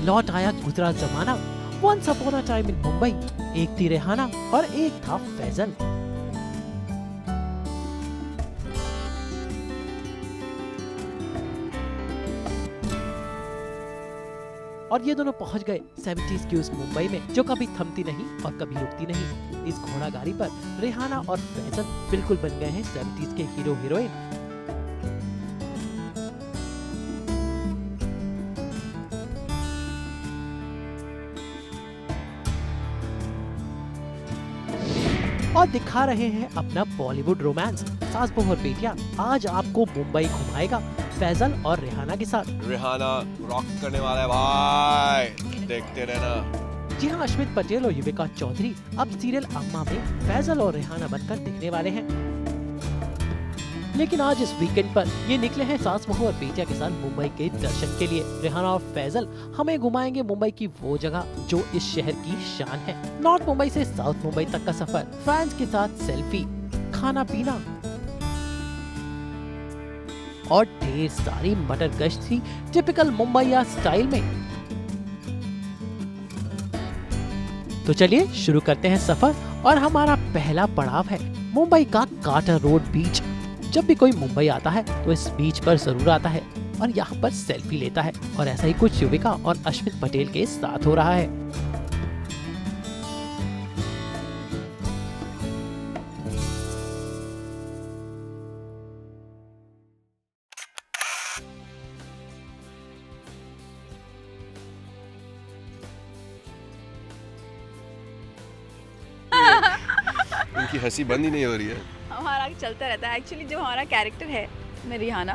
लौट आया गुजरा जमाना। Once upon a time in Mumbai. एक थी रेहाना और एक था फैजल। और ये दोनों पहुंच गए 70s की उस मुंबई में जो कभी थमती नहीं और कभी रुकती नहीं। इस घोड़ा गाड़ी पर रेहाना और फैजल बिल्कुल बन गए हैं 70s के हीरो हीरोइन। और दिखा रहे हैं अपना बॉलीवुड रोमांस। सास बहू और बेटियां आज आपको मुंबई घुमाएगा फैजल और रेहाना के साथ। रेहाना रॉक करने वाला है भाई, देखते रहना। जी हाँ, अश्मित पटेल और युविका चौधरी अब सीरियल अम्मा में फैजल और रेहाना बनकर दिखने वाले हैं। लेकिन आज इस वीकेंड पर ये निकले हैं सास बहू और बेटिया के साथ मुंबई के दर्शन के लिए। रेहाना और फैजल हमें घुमाएंगे मुंबई की वो जगह जो इस शहर की शान है। नॉर्थ मुंबई से साउथ मुंबई तक का सफर, फैंस के साथ सेल्फी, खाना पीना और ढेर सारी मटर गश्ती टिपिकल मुंबईया स्टाइल में। तो चलिए शुरू करते हैं सफर। और हमारा पहला पड़ाव है मुंबई का कार्टर रोड बीच। जब भी कोई मुंबई आता है तो इस बीच पर जरूर आता है और यहाँ पर सेल्फी लेता है। और ऐसा ही कुछ युविका और अश्मित पटेल के साथ हो रहा है। उनकी हंसी बंद ही नहीं हो रही है। हमारा चलता रहता है। एक्चुअली जो हमारा कैरेक्टर है मैं रिहाना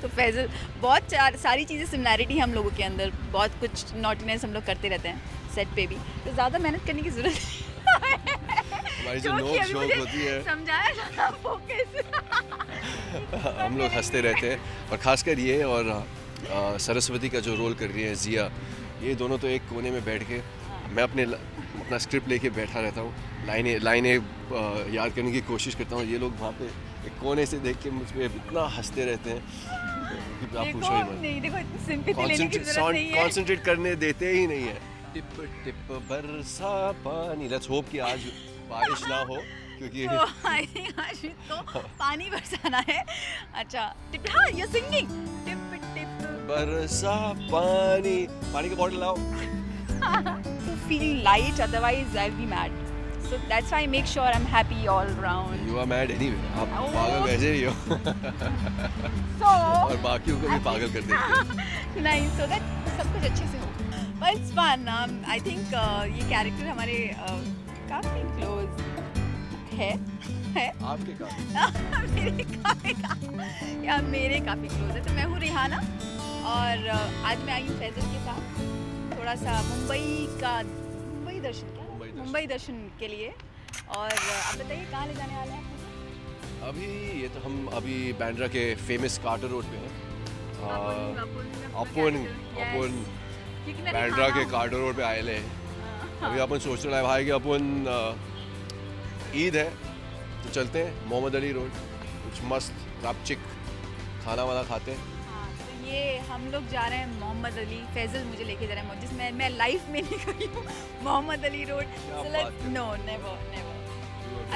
तो फैजल, बहुत सारी चीज़ें सिमिलैरिटी हम लोगों के अंदर, बहुत कुछ नॉटीनेस हम लोग करते रहते हैं सेट पे भी, तो ज़्यादा मेहनत करने की ज़रूरत हमारी जो नोक झोंक होती है, समझाया जाता फोकस हम लोग हंसते रहते हैं। और खासकर ये और सरस्वती का जो रोल कर रही है जिया, ये दोनों तो एक कोने में बैठ के, मैं अपना स्क्रिप्ट लेके बैठा रहता हूँ, लाइनें याद करने की कोशिश करता हूँ। ये लोग वहाँ पे एक कोने से देख के मुझ पे इतना हंसते रहते हैं कि आप पूछो ही मत। नहीं, देखो इतनी सिंपैथी लेने की ज़रूरत नहीं है। कंसंट्रेट करने देते ही नहीं है। टिप टिप बरसा पानी, लेट्स होप कि आज बारिश ना हो, क्योंकि तो आई थिंक आज तो पानी बरसाना है। अच्छा, टिप, हाँ, यू सिंगिंग। टिप टिप बरसा पानी, पानी का बॉटल लाओ। to feel light, otherwise I'll be mad. So that's why I make sure I'm happy all around. You are mad anyway. आप Oh. पागल वैसे ही हो। So और बाकियों को भी पागल कर देते हैं। नहीं, so that सब कुछ अच्छे से हो। But it's fun. I think ये कैरेक्टर हमारे काफी क्लोज है। आपके का मेरे काफी क्लोज है। तो मैं हूँ रिहाना और आज मैं आई हूँ फैजल के साथ थोड़ा सा मुंबई दर्शन के लिए। और आप बताइए कहाँ ले जाने वाले हैं आप मुझे? अभी ये तो हम अभी बांद्रा के फेमस कार्टर रोड पे हैं। अपन बांद्रा के कार्टर रोड पे आए ले। अभी अपन सोच रहे हैं भाई कि अपन ईद है तो चलते हैं मोहम्मद अली रोड, कुछ मस्त रापचिक खाना वाना खाते हैं। ये हम लोग जा रहे हैं मोहम्मद अली। फैजल मुझे लेके जा रहे हैं, जिसमें मैं लाइफ में नहीं गई हूँ Mohammad Ali road. No, never.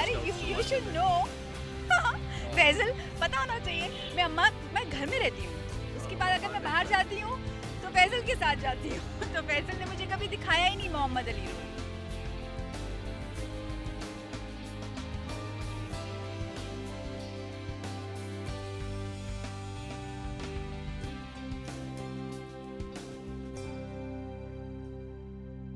अरे यू शुड नो। फैजल पता होना चाहिए। मैं घर में रहती हूँ, उसके बाद अगर मैं बाहर जाती हूँ तो फैजल के साथ जाती हूँ। तो फैजल ने मुझे कभी दिखाया ही नहीं मोहम्मद अली रोड।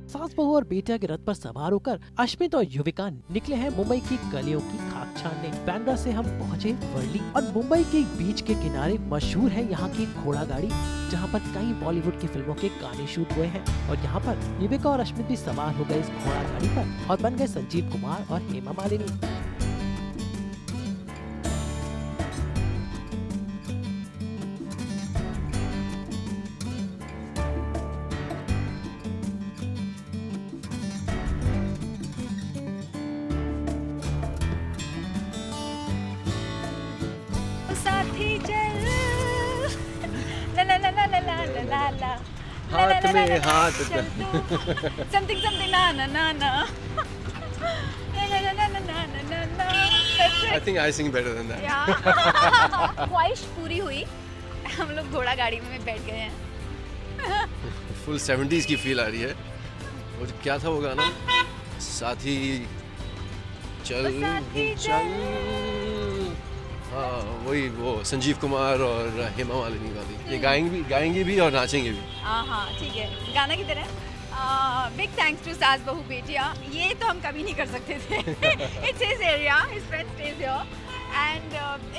सास बहू और बेटिया के रथ पर सवार होकर अश्मित और युविका निकले हैं मुंबई की गलियों की खाक छानने। बांद्रा से हम पहुँचे वर्ली और मुंबई के बीच के किनारे मशहूर है यहाँ की घोड़ा गाड़ी, जहाँ पर कई बॉलीवुड की फिल्मों के गाने शूट हुए हैं। और यहाँ पर युविका और अश्मित भी सवार हो गए इस घोड़ा गाड़ी पर और बन गए संजीव कुमार और हेमा मालिनी। हाथ में हाथ समथिंग समथिंग ना ना ना ना ना ना ना ना ना ना ना ना। I think I sing better than that. ख्वाहिश पूरी हुई, हम लोग घोड़ा गाड़ी में बैठ गए हैं। फुल 70s की फील आ रही है। और क्या था वो गाना, साथी चल साथी चल, हाँ वही, वो संजीव कुमार और हेमा मालिनी वाली। ये गाएंगी भी और नाचेंगे भी। हाँ ठीक है, गाना की तरह। बिग थैंक्स टू सास बहू बेटिया, ये तो हम कभी नहीं कर सकते थे। It's his area, his friend stage here and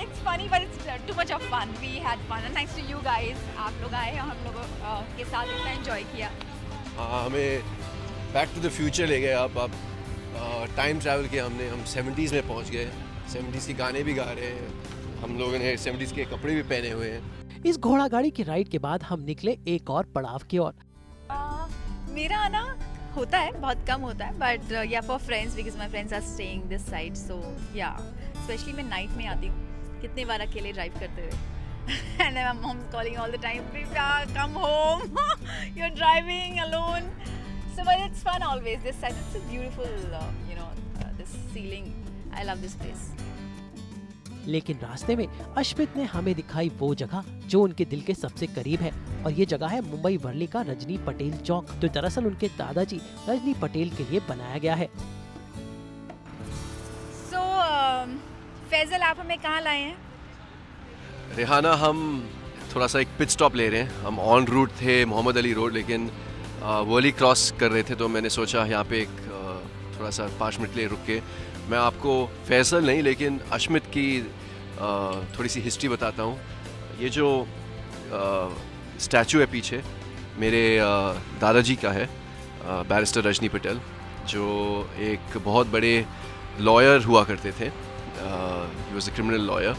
it's funny but it's too much of fun. We had fun and thanks to you guys, आप लोग आए और हम लोगों के साथ इतना एंजॉय किया। हाँ, हमें बैक टू द फ्यूचर ले गए आप टाइम ट्रैवल किया हमने, हम 70s में पहुंच गए। 70s के गाने भी गा रहे हैं, हम लोगों ने 70s के कपड़े भी पहने हुए हैं। इस घोड़ा गाड़ी की राइड के बाद हम निकले एक और पड़ाव की ओर। मेरा आना होता है, बहुत कम होता है, but yeah for friends because my friends are staying this side, so yeah specially मैं नाइट में आती हूँ। कितनी बार अकेले ड्राइव करते हुए and my mom calling all the time, Preeta come home, you are driving alone. So but it's fun always. This side, it's a beautiful, this ceiling. I love this place. लेकिन रास्ते में अश्मित ने हमें दिखाई वो जगह जो उनके दिल के सबसे करीब है, और ये जगह है मुंबई वर्ली का रजनी पटेल चौक, जो दरअसल उनके दादाजी रजनी पटेल के लिए बनाया गया है। So फैजल, आप हमें कहाँ लाए हैं? रेहाना, हम थोड़ा सा एक पिट स्टॉप ले रहे हैं। हम ऑन रूट थे मोहम्मद अली रोड, लेकिन वर्ली क्रॉस कर रहे थे, तो मैंने सोचा यहाँ पे एक थोड़ा सा 5 मिनट के लिए रुक के मैं आपको फैसल नहीं लेकिन अश्मित की थोड़ी सी हिस्ट्री बताता हूँ। ये जो स्टैचू है पीछे, मेरे दादाजी का है, बैरिस्टर रजनी पटेल, जो एक बहुत बड़े लॉयर हुआ करते थे। He was a criminal lawyer.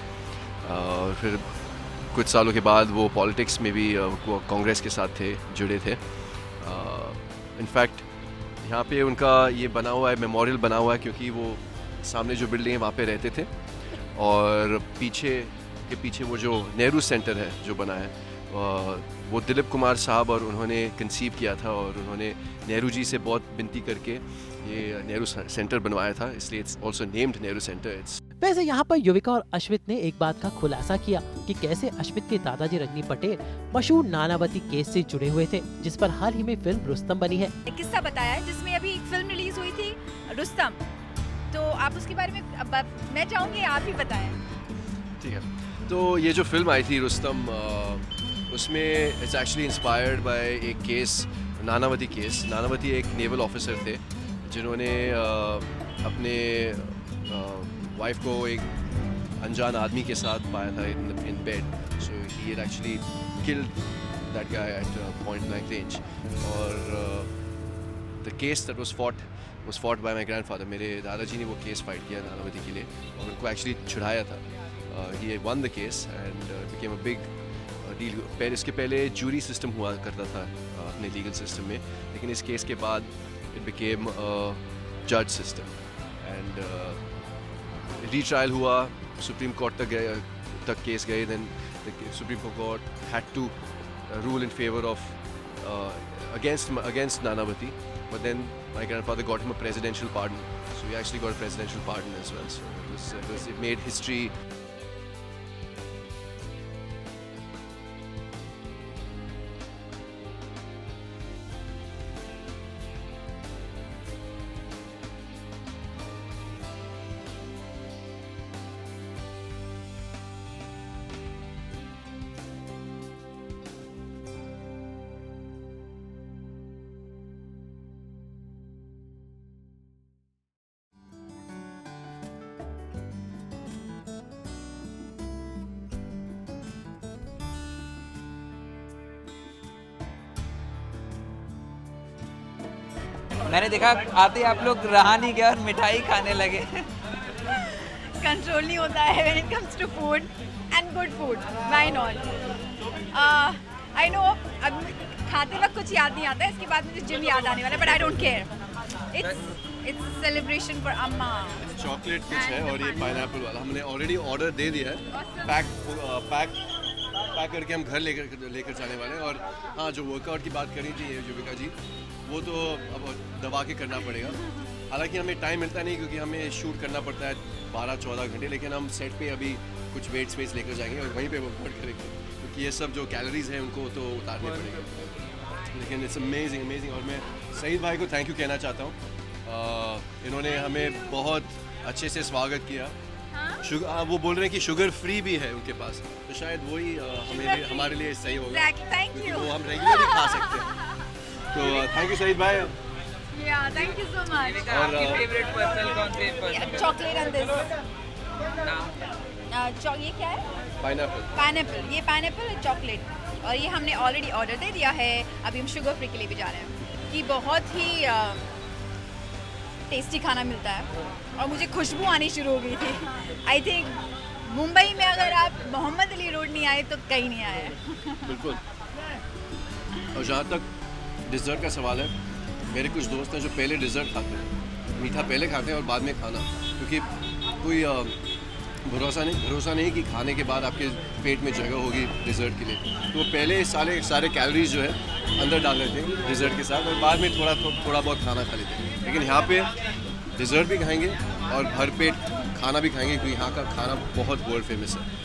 फिर कुछ सालों के बाद वो पॉलिटिक्स में भी कांग्रेस के साथ थे, जुड़े थे। इनफैक्ट यहाँ पे उनका ये बना हुआ है, मेमोरियल बना हुआ है, क्योंकि वो सामने जो बिल्डिंग है वहाँ पे रहते थे, और पीछे वो जो नेहरू सेंटर है जो बना है, वो दिलीप कुमार साहब और उन्होंने कंसीव किया था, और उन्होंने नेहरू जी से बहुत विनती करके ये नेहरू सेंटर बनवाया था, इसलिए it's also named Nehru centre. वैसे यहाँ पर युविका और अश्मित ने एक बात का खुलासा किया कि कैसे अश्मित के दादाजी रजनी पटेल मशहूर नानावती केस से जुड़े हुए थे, जिस पर हाल ही में फिल्म रुस्तम बनी है। एक किस्सा बताया है जिसमें अभी एक फिल्म रिलीज हुई थी रुस्तम, तो आप उसके बारे में मैं चाहूँगी आप ही बताएं। ठीक है, तो ये जो फिल्म आई थी रुस्तम, उसमें इट्स एक्चुअली इंस्पायर्ड बाय एक केस, नानावती केस। नानावती एक नेवल ऑफिसर थे जिन्होंने अपने वाइफ को एक अनजान आदमी के साथ पाया था in bed, so he had actually killed that guy at point blank range. और the case that was fought by my grandfather, मेरे दादाजी ने वो केस फाइट किया नानावती के लिए और उनको एक्चुअली छुड़ाया था। He won the case and became a big deal. इसके पहले जूरी सिस्टम हुआ करता था अपने लीगल सिस्टम में, लेकिन इस केस के बाद इट बिकेम जज सिस्टम एंड रीट्रायल हुआ, सुप्रीम कोर्ट तक केस गए। Then the supreme court had to rule in favour of against Nanavati, but then my grandfather got him a presidential pardon, so he actually got a presidential pardon as well, so it made history. मैंने देखा आते ही आप लोग रहा नहीं गया और मिठाई खाने लगे। कंट्रोल नहीं होता है when it comes to food and good food, why not? I know, अब खाते वक्त कुछ याद नहीं आता है, इसके बाद मुझे जिम याद आने वाला है, but I don't care. It's a celebration for अम्मा। चॉकलेट कुछ है और ये पाइनएप्पल वाला हमने ऑलरेडी ऑर्डर दे दिया है। पैक पैक करके हम घर लेकर जाने वाले हैं। और हाँ, जो वर्कआउट की बात करी थी युविका जी, वो तो अब दबा के करना पड़ेगा। हालांकि हमें टाइम मिलता नहीं क्योंकि हमें शूट करना पड़ता है 12-14 घंटे, लेकिन हम सेट पे अभी कुछ वेट स्पेस लेकर जाएंगे और वहीं पे वर्कआउट करेंगे क्योंकि ये सब जो कैलोरीज हैं उनको तो उतारने पड़ेंगे। लेकिन इट्स अमेजिंग अमेजिंग। और मैं सईद भाई को थैंक यू कहना चाहता हूँ, इन्होंने हमें बहुत अच्छे से स्वागत किया। वो बोल रहे हैं कि शुगर फ्री भी है उनके पास, तो शायद वही हमारे लिए सही होगा क्योंकि वो हम रेगुलरली खा सकते हैं। तो थैंक यू सईद भाई। Yeah, thank you so much. आपकी फेवरेट पर्सन कौन से पर्सन? Chocolate and this. नाम? ये क्या है? पाइनएप्पल। पाइनएप्पल, ये पाइनएप्पल और चॉकलेट, और ये हमने ऑलरेडी ऑर्डर दे दिया है। अभी हम शुगर फ्री के लिए भी जा रहे हैं। कि बहुत ही टेस्टी खाना मिलता है और मुझे खुशबू आनी शुरू हो गई थी। आई थिंक मुंबई में अगर आप मोहम्मद अली रोड नहीं आए तो कहीं नहीं आए। बिल्कुल। और जहाँ तक डिज़र्ट का सवाल है, मेरे कुछ दोस्त हैं जो पहले डिज़र्ट खाते हैं, मीठा पहले खाते हैं और बाद में खाना, क्योंकि कोई भरोसा नहीं कि खाने के बाद आपके पेट में जगह होगी डिज़र्ट के लिए। तो वो पहले सारे कैलोरीज जो है अंदर डाल लेते हैं डिज़र्ट के साथ और बाद में थोड़ा बहुत खाना खा लेते हैं। लेकिन यहाँ पे डिज़र्ट भी खाएंगे और भरपेट खाना भी खाएंगे क्योंकि यहाँ का खाना बहुत वर्ल्ड फेमस है।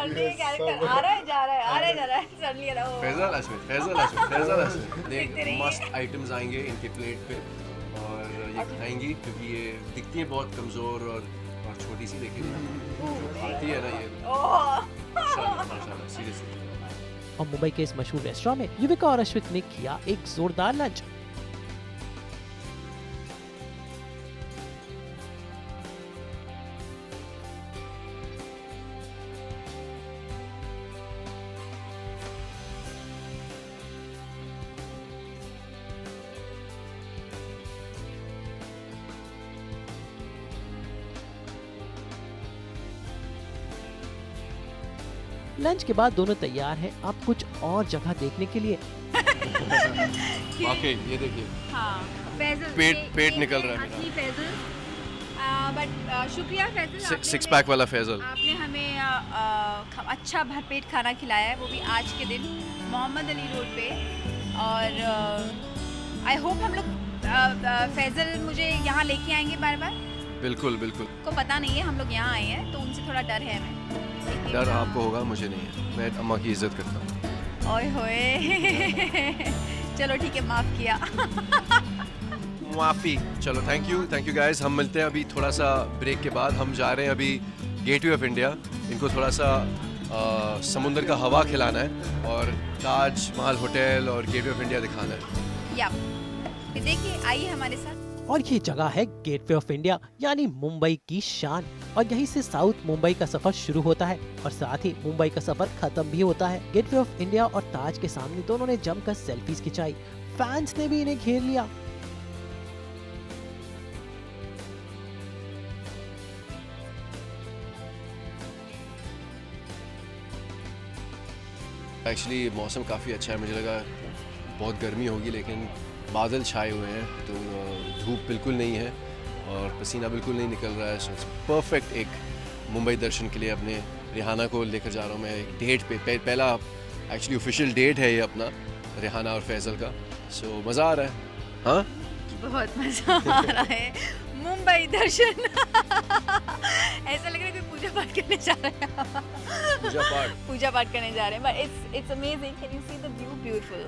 कैरेक्टर आ रहा है जा रहा है सडनली फैजल अशमित देख मस्त आइटम्स आएंगे इनके प्लेट पे और ये खाएंगी क्योंकि ये दिखती है बहुत कमज़ोर और छोटी सी, लेकिन जो खाती है ना ये माशाल्लाह सीरियसली। और मुंबई के इस मशहूर रेस्टोरेंट में युविका और अश्वित ने किया एक जोरदार लंच। लंच के बाद दोनों तैयार हैं अब कुछ और जगह देखने के लिए। वाकई ये देखिए हाँ, फैजल पेट निकल रहा है मेरा। फैजल, बट शुक्रिया फैजल, सिक्स पैक वाला फैजल। आपने हमें अच्छा भरपेट खाना खिलाया है, वो भी आज के दिन मोहम्मद अली रोड पे। और आई होप हम लोग फैजल मुझे यहाँ लेके आएंगे बार बार। बिल्कुल बिल्कुल। को पता नहीं है, हम लोग यहाँ आए हैं तो उनसे थोड़ा डर है हमें। डर आपको होगा, मुझे नहीं है, मैं अम्मा की इज्जत करता हूँ। ओए होए चलो ठीक है, माफ किया। माफ़ी। चलो थैंक यू गाइस। हम मिलते हैं अभी थोड़ा सा ब्रेक के बाद। हम जा रहे हैं अभी गेटवे ऑफ इंडिया, इनको थोड़ा सा समुंदर का हवा खिलाना है और ताज महल होटल और गेटवे ऑफ इंडिया दिखाना है। या फिर देखिए, आइए हमारे साथ। और ये जगह है गेटवे ऑफ इंडिया यानी मुंबई की शान। और यहीं से साउथ मुंबई का सफर शुरू होता है और साथ ही मुंबई का सफर खत्म भी होता है। गेटवे ऑफ इंडिया और ताज के सामने दोनों ने जमकर सेल्फीज खिंचाई, फैंस ने भी इन्हें घेर लिया। एक्चुअली मौसम काफ़ी अच्छा है, मुझे लगा बहुत गर्मी होगी लेकिन बादल छाए हुए हैं तो धूप बिल्कुल नहीं है और पसीना बिल्कुल नहीं निकल रहा है। परफेक्ट एक मुंबई दर्शन के लिए अपने रिहाना को लेकर जा रहा हूँ मैं एक डेट पे। पहला एक्चुअली ऑफिशियल डेट है ये अपना रिहाना और फैजल का। सो मज़ा आ रहा है। हाँ, बहुत मजा आ रहा है। मुंबई दर्शन ऐसा लग रहा है कोई पूजा पाठ करने जा रहे हैं। पूजा पाठ करने जा रहे हैं। But it's amazing. Can you see the view? Beautiful.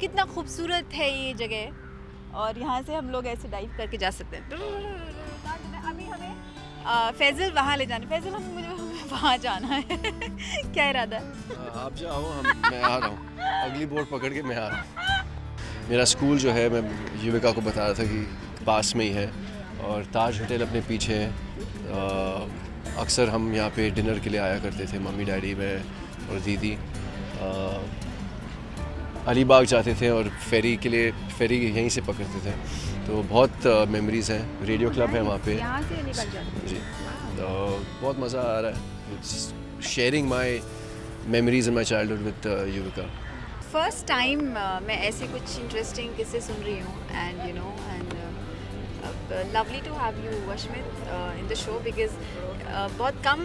कितना खूबसूरत है ये जगह और यहाँ से हम लोग ऐसे डाइव करके जा सकते हैं। अभी हमें फैजल वहाँ ले जाना। फैजल मुझे वहाँ जाना है। क्या इरादा है? आप जाओ, मैं आ रहा हूँ। अगली बोर्ड पकड़ के मैं आ रहा हूँ। मेरा स्कूल जो है, मैं युविका को बता रहा था कि पास में ही है और ताज होटल अपने पीछे है। अक्सर हम यहाँ पे डिनर के लिए आया करते थे, मम्मी डैडी मैं और दीदी। अलीबाग जाते थे और फेरी यहीं से पकड़ते थे, तो बहुत मेमोरीज़ हैं। रेडियो क्लब है वहाँ पे। यहाँ से अलीबाग जाते हैं। जी, तो बहुत मज़ा आ रहा है। Sharing my memories in my childhood with Yuvika. First time मैं ऐसे कुछ इंटरेस्टिंग किस्से सुन रही हूँ and you know and lovely to have you Ashmit in the show because बहुत कम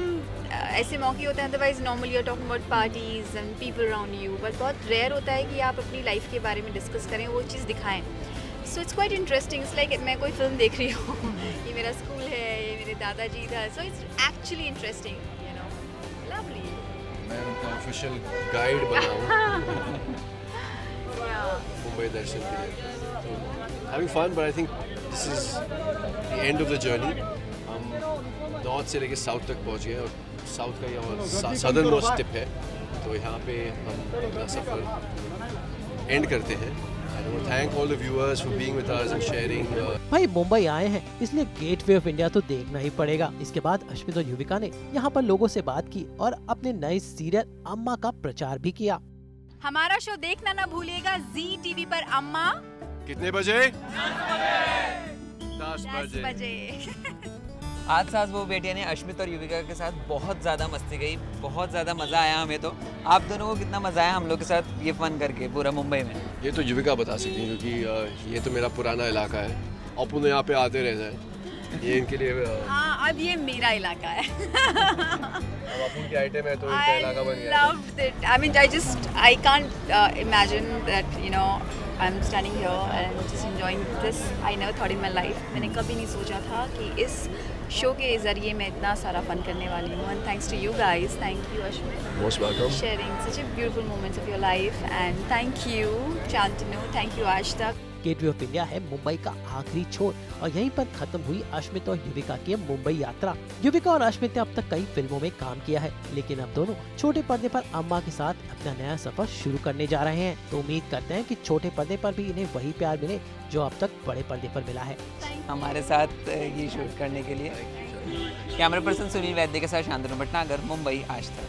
ऐसे मौके होते हैं, otherwise normally you are talking about parties and people around you, but बहुत रेयर होता है कि आप अपनी लाइफ के बारे में डिस्कस करें, वो चीज़ दिखाएं. So it's quite interesting. It's like मैं कोई फिल्म देख रही हूँ. ये मेरा स्कूल है, ये मेरे दादाजी था. So it's actually interesting, you know. Lovely. मैं उनका ऑफिशियल गाइड बना हूँ मुंबई दर्शन के लिए. तो having fun, but I think this is the end of the journey. हम नॉर्थ से लेकर साउथ तक पहुँच गए और साउथ का ये सदर्न मोस्ट टिप है. तो यहाँ पे हम अपना सफ़र एंड करते हैं. Thank all the viewers for being with us and sharing. भाई मुंबई आए हैं इसलिए गेटवे ऑफ इंडिया तो देखना ही पड़ेगा. इसके बाद अश्मित और युविका ने यहाँ पर लोगों से बात की और अपने नए सीरियल अम्मा का प्रचार भी किया. हमारा शो देखना ना भूलिएगा जी टीवी पर. अम्मा कितने बजे? 10 10 बजे. आज सास वो बेटिया ने अश्मित और युविका के साथ बहुत ज़्यादा मस्ती गई, बहुत ज़्यादा मज़ा आया हमें. तो आप दोनों को कितना मज़ा आया हम लोग के साथ ये फन करके पूरा मुंबई में? ये तो युविका बता सकती है क्योंकि ये तो मेरा पुराना इलाका है. अपन यहाँ पे आते रहते हैं. ये इनके लिए हाँ, अब ये मेरा इलाका है. अब अपन की आइटम है तो इनका इलाका बन गया. loved it. I mean, I can't imagine that, you know, I'm standing here and just enjoying this. I never thought in my life. मैंने कभी नहीं सोचा था कि इस शो के ज़रिए मैं इतना सारा फन करने वाली हूँ. And thanks to you guys. Thank you, Ashmit. Most welcome. Sharing such a beautiful moments of your life. And thank you, Shantanu. Thank you, आज तक. गेटवे ऑफ इंडिया है मुंबई का आखिरी छोर और यहीं पर खत्म हुई अश्मित और युविका की मुंबई यात्रा. युविका और अश्मित ने अब तक कई फिल्मों में काम किया है, लेकिन अब दोनों छोटे पर्दे पर अम्मा के साथ अपना नया सफर शुरू करने जा रहे हैं. तो उम्मीद करते हैं कि छोटे पर्दे पर भी इन्हें वही प्यार मिले जो अब तक बड़े पर्दे पर मिला है. हमारे साथ ये शूट करने के लिए कैमरा पर्सन सुनील वैद्य के साथ शांतनु भटनागर, मुंबई आज तक.